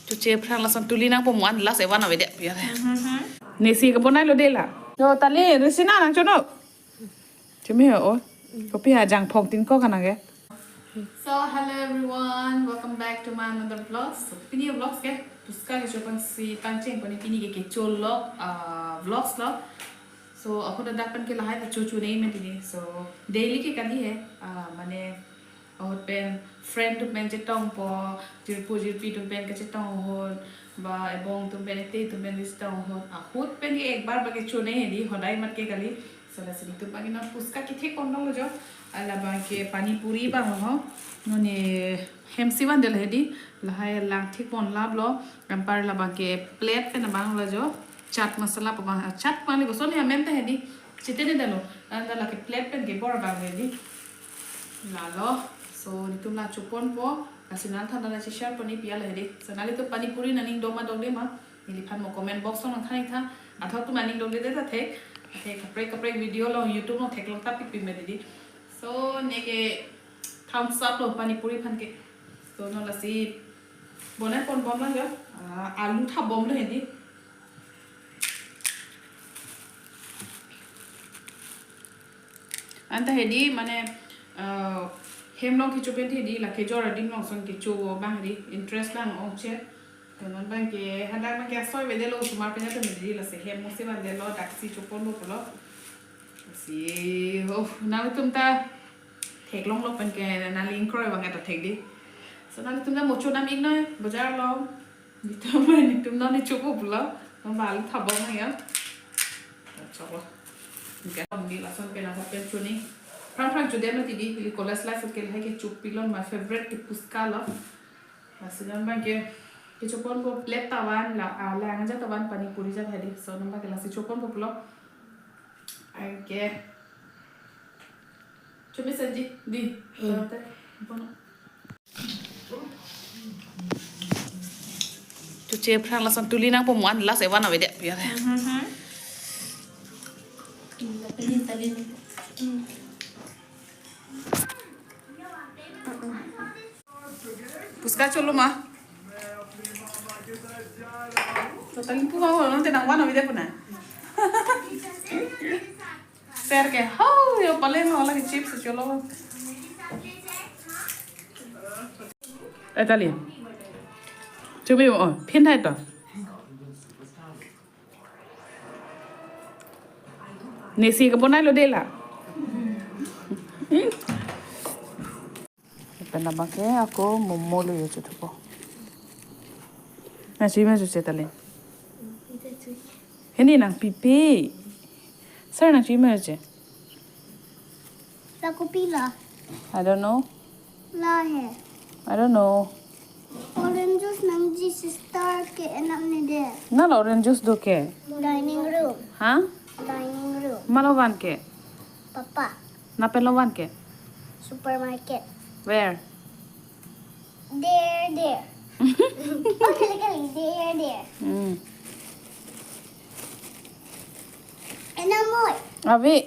จุเจ็บทางละสันตุลีนังผมวันละเสวันเอาไว้เด็กเพียเลยเนี่ยสิกับบนนั้นเราเดล่ะโยตาลีดูสิหน้านังจนเอาจะไม่เหรอก็พี่หาจังพงตินก็กันนะแก So hello everyone, welcome back to my another vlog. So ini vlogs ke, puska ke coba si pancing pani ini ke Kecholok vlogs lah. So aku dah dapat ke lahai tak cucu ni mesti. So daily ke kali hai, mana aku pen friend tu pen cetong po, jirpi tu pen ke cetong hot, ba ebong tu pen itu tu pen cetong hot. Aku pen ke ekbar bagi cucu ni di hodai mat ke kali. So dah sedih tu pagi nak puska kita kondong aja. Alaba ke pani puri bang ho none hemsi ban del hedi lahai lang thik pon lab lo ampar laba ke plate pe na bang lo jo chat masala pa bang chat pani go soni amem te hedi chite de dalo anda la ke plate pe ke bor bang hedi la lo so nitum la chupon po kasinal thanda la share pani pia la hedi so nali to pani puri naning doma dole ma nili phan mo comment box on thai tha athok tu maning dole de ta thek kapre video lo youtube no thek lo ta pi me di so neke thumbs up lo pani puri phan ke so no la si bonai pon bom la jo alu tha bom le hedi anta hedi mane hemlong ki chupen hedi la ke jora ding long son ke chu bang hedi interest lang o che to non bang ke hada ma ke soi ve de lo sumar pe ta me di la se hem mo se ban de lo taxi chupon lo lo si oh now tum ta thek long lo pen ke na link kroi bang ta thek di so now tum ta mo chu nam ik noi bazar lo ni tum no ni chupu bula no ba lu thabo ma ya chalo ni ka on di la son ke na pen chu ni pran chu de ma ti di li kolas life ke hai ke chup pilon my favorite ke puska lo asinan bang ke chupon po plate tawan la la ngja tawan pani puri ja hedi so namba ke la si chupon po lo Okay. Chomesen di. Cuci perang langsung tuli nang pemuan lah sewan awe dek biar. Puska colo mah. Total impu mau nanti nang wan awe dek puna. Share ke how yo pale ma wala chips cholo tali chumi o phin thai to ne si ka bonai lo de la pena ba ke ako momo lo yo chupo na si me su tali heni nang pipi sir nang si me je La copila. I don't know. La hai. I don't know. Orange juice nang ji sister ke enam ne de. Na orange juice do ke? Dining room. Huh? Dining room. Malovan ke? Papa. Na pelovan ke? Supermarket. Where? There. Okay, there. Enam moi. Avi.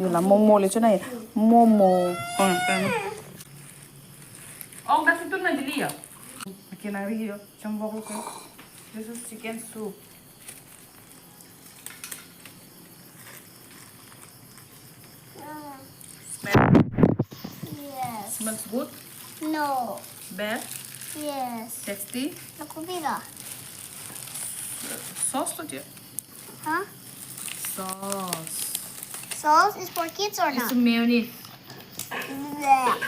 Yun lang, momo le chunay. Momo. Oh, that's ito na dili ah. Makinari yo. Jangphong ko. This is chicken soup. Smell. Yes. Smells good. No. Bad. Yes. Tasty. La copila. Sauce to je. Huh? Sauce. Sauce is for kids or It's not? mayonnaise. Blech.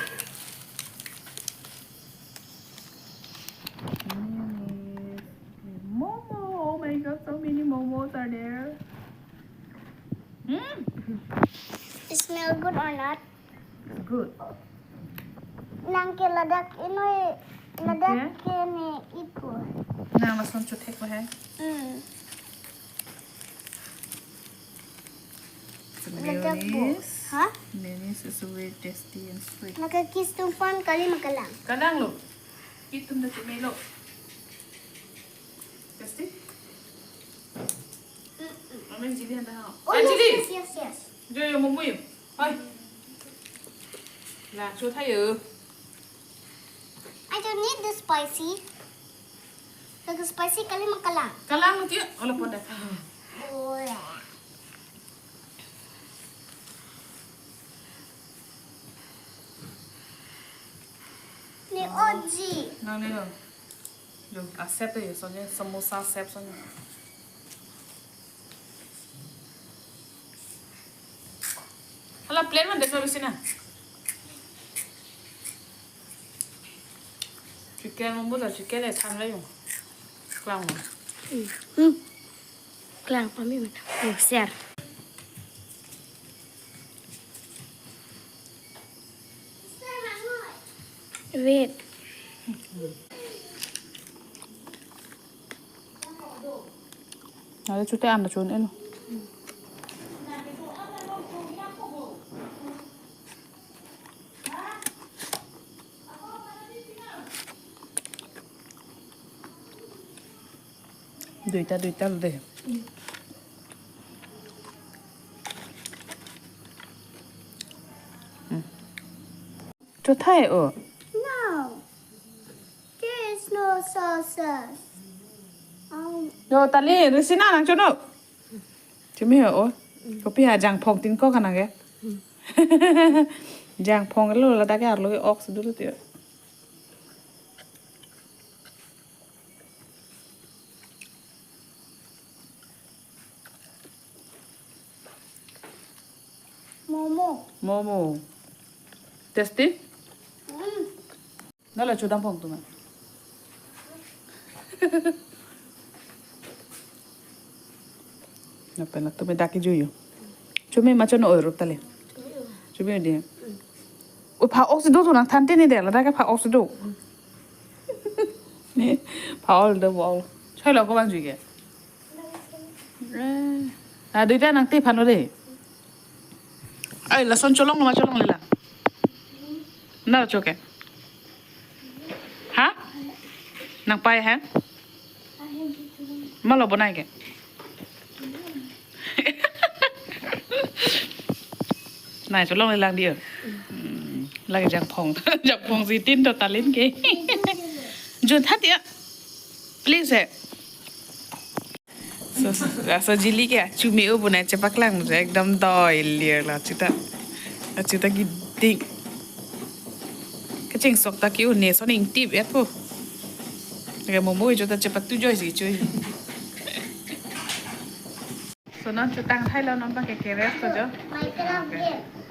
Momo. Oh my god, so many momos are there. It smell good or not? It's good. Nang ke ladak inoy ladak ke ne ipo. Now let's want to take my hand. Mayonnaise. Huh? Mayonnaise is very tasty and sweet. Nakakis tung fan kali makalang. Kadang lo. Itum na tumelo. Tasty? Amin chili handa ha. Oh, chili. yes. Jo yo momo yo. Hoy. La cho thay yo. I don't need the spicy. The Agak spicy kali makalang. kalang tu ya oleh pada Boleh. Ni oji. nang ni lo jo asep tu ya soalnya samosa asep soalnya Alah plate mana dekat sini chicken mau buat chicken le tham le yung kalang Kelang kami mana? Oh, share. Wait. ada cuti anda cun elo duita lo deh cho thay ở No. There is no sauces. rồi ta li rồi xin ăn cho nó chứ mấy hiểu có bây giờ Jangphong tin có khả năng cái Jangphong cái lối là ta cái lối ox đúng rồi tiệt Momo. momo tasty đó là chú Jangphong tụi mày Apa nak tu benda kejuyo. Cuma macam no euro tali. Cuma dia. Pa oxido tu nak tante ni dia lah, dah pa oxido. Ni pa all the wall. Cai lo kau bang juga. Ada dia nanti panu deh. Ay, lasan colong lo macam lila. Nak coke. Ha? Nak payah ha? Malu bonai ke? Này cho long này lang đi ở lại Jangphong gì tin đâu ta lên cái John thắt đi ạ please so jili kya cumi u bunai cepak lang je ekdam doi liar lah cita giding kecing sok ta ki u ne so ning tip et po cái momo cho ta cepat tu joy gì chơi so nó cho tăng thay lo nó bằng cái rest thôi chứ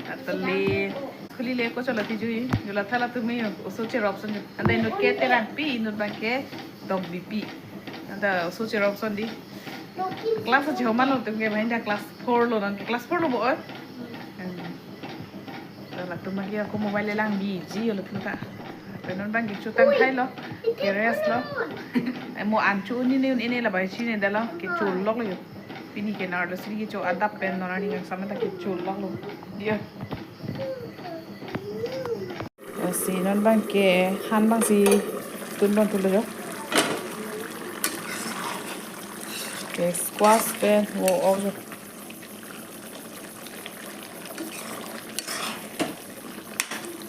atali khuli le ko chola ti jui jola thala tumi so che option anda no ke te ran pi no ba ke dog bp anda so che option di class che homa lo tum ke bhain da class 4 lo nan class 4 lo bo la tuma ke ko mobile lang bi ji lo tu ta non bang ki chu tang thay lo ke rest lo mo an chu ni ne la bai chi ne da lo ke chu lok lo Pini ke nar lo sini ke cho adap pen nona ni ngang sama ta ke chul lak lo dia si non bang ke han bang si tun bang tu lo yo ke squash pen wo over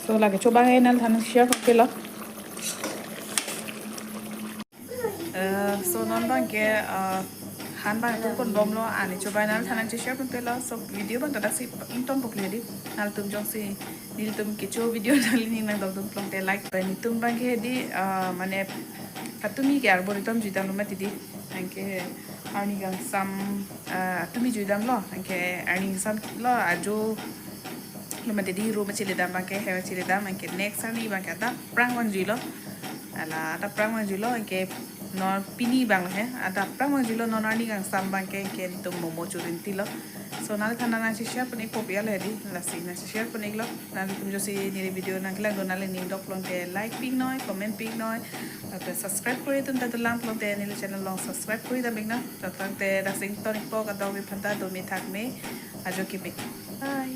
so la ke coba ngal than share ke lo so non bang ke han bang tu kon bom lo ani coba nal thanan che share pun lo so video bang tak si intom pok le di nal tum jong si nil tum ke cho video dal ni nang dog tum plong te like pa ni tum bang ke di mane patumi ke arbor tum jidam lo mati di anke arni gang sam tumi jidam lo anke arni sam lo ajo lo mati di ro ma chile dam bang ke he chile dam anke next ani bang ka ta prang wan ji lo ala ta prang wan ji lo anke no pini bang he ada prang jilo no nani gang sambang ke to momo churin tilo so nal khana na share pun ko pia le di la si na share pun iglo na tum jo si ni video na kala donal ni dok long te like ping noi comment ping noi ta subscribe kori tum ta lang long te ni channel long subscribe kori da bing na ta tang te da sing tonic po ka do mi phanta do mi thak me ajo ki bye